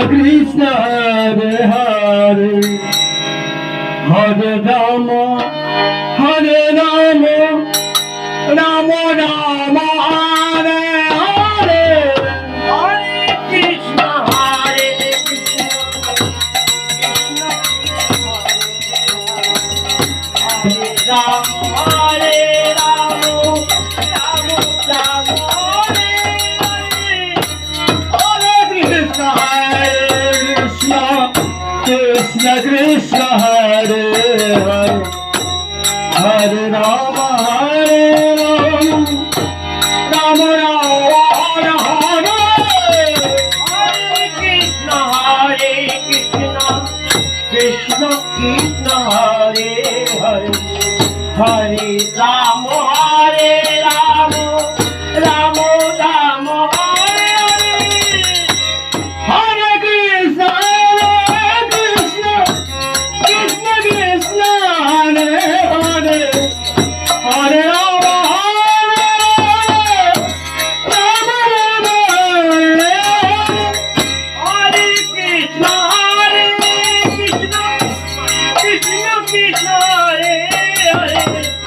Krishna Hare Hare Hare Rama Hare Rama Rama Rama Hare Hare Hare Krishna Hare Krishna Krishna Hare Rama Hare Rama Rama Rama Hare Hare Hare Krishna Hare Krishna Krishna Krishna Hare Hare Hare Rama Hare Rama Rama Rama Hare Hare Hare Krishna Hare Krishna Krishna Krishna Hare Hare Hare Rama Hare Rama Rama Rama Hare Hare Hare Krishna Krishna Krishna Hare Hare Hare Rama Rama Rama Hare Hare Krishna Hare Krishna Krishna Krishna Hare Hare